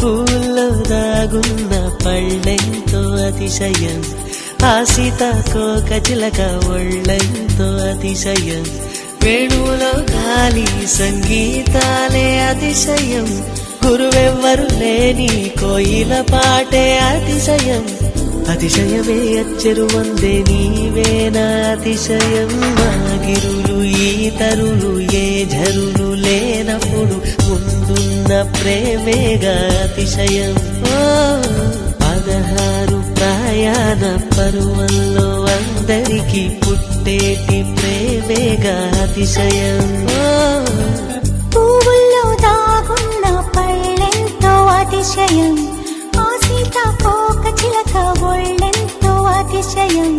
పూల్లో దాగున్న పళ్ళెంతో అతిశయం, ఆ సీతాకోక చిలక ఒళ్ళెంతో అతిశయం, వేణువులో గాలి సంగీతాలే అతిశయం, గురువెవ్వరు లేని కోయిల పాటే అతిశయం, అతిశయమే అచ్చెరు వందే నీవేనా అతిశయం, మాగిరులు ఈతరులు ఏ ఝరులు లేనప్పుడు ముందున్న ప్రేమేగా అతిశయం. 16 ప్రయాణ పరువంలో అందరికీ పుట్టేటి ప్రేమేగా అతిశయం. పువ్వుల్లో దాగున్న పళ్ళెంతో అతిశయం, ఆ సీతాకోక చిలక ఒళ్ళెంతో అతిశయం.